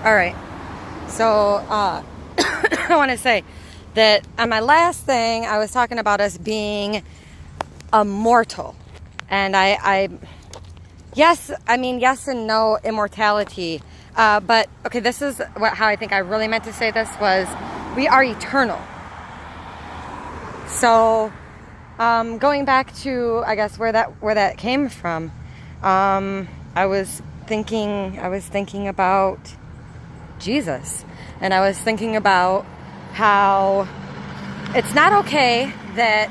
All right. So I want to say that on my last thing, I was talking about us being immortal. And yes and no immortality. But, okay, this is how I think I really meant to say this was we are eternal. So going back to, I guess, where that came from, I was thinking about Jesus, and I was thinking about how it's not okay that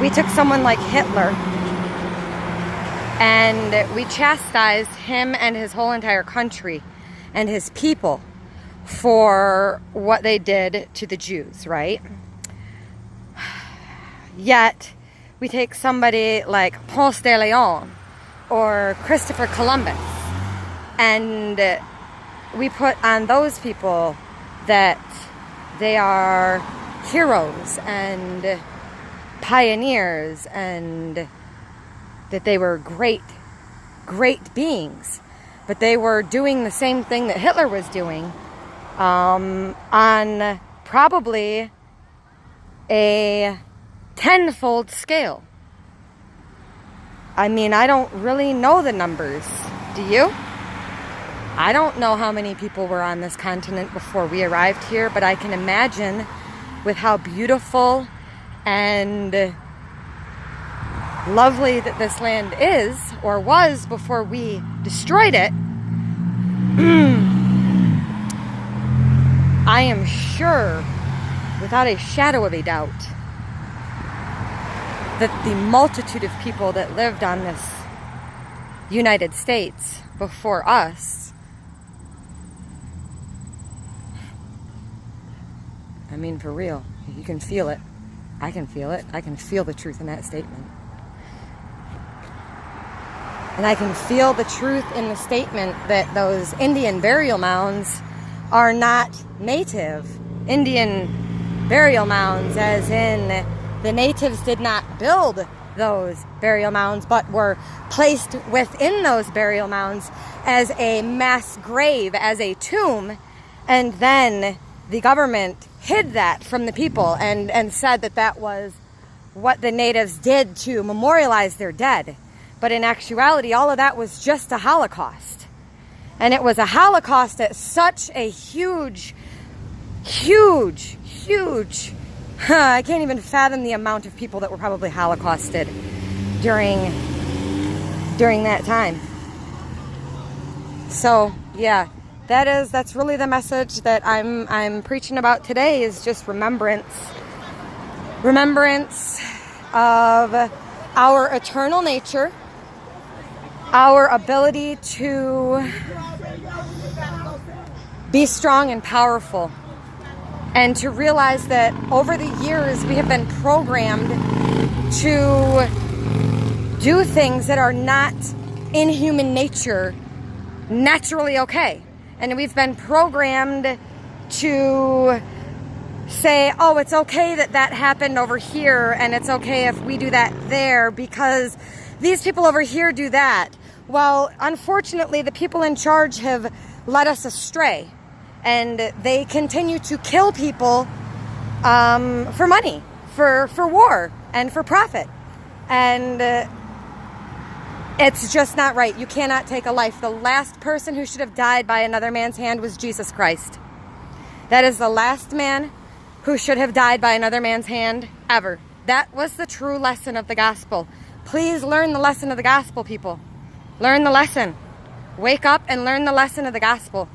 we took someone like Hitler and we chastised him and his whole entire country and his people for what they did to the Jews, right? Yet we take somebody like Ponce de Leon or Christopher Columbus, and we put on those people that they are heroes and pioneers and that they were great beings. But they were doing the same thing that Hitler was doing on probably a tenfold scale. I mean, I don't really know the numbers. Do you? I don't know how many people were on this continent before we arrived here, but I can imagine with how beautiful and lovely that this land is, or was before we destroyed it. I am sure, without a shadow of a doubt, that the multitude of people that lived on this United States before us, I mean, for real, you can feel it. I can feel it. I can feel the truth in that statement. And I can feel the truth in the statement that those Indian burial mounds are not native Indian burial mounds, as in the natives did not build those burial mounds, but were placed within those burial mounds as a mass grave, as a tomb, and then the government hid that from the people and said that that was what the natives did to memorialize their dead. But in actuality, all of that was just a Holocaust. And it was a Holocaust at such a huge, I can't even fathom the amount of people that were probably Holocausted during that time. So, yeah, that's really the message that I'm preaching about today, is just remembrance of our eternal nature, our ability to be strong and powerful, and to realize that over the years we have been programmed to do things that are not in human nature naturally okay. And we've been programmed to say, oh, it's okay that happened over here, and it's okay if we do that there because these people over here do that. Well, unfortunately, the people in charge have led us astray, and they continue to kill people for money, for war, and for profit. And it's just not right. You cannot take a life. The last person who should have died by another man's hand was Jesus Christ. That is the last man who should have died by another man's hand ever. That was the true lesson of the gospel. Please learn the lesson of the gospel, people. Learn the lesson. Wake up and learn the lesson of the gospel.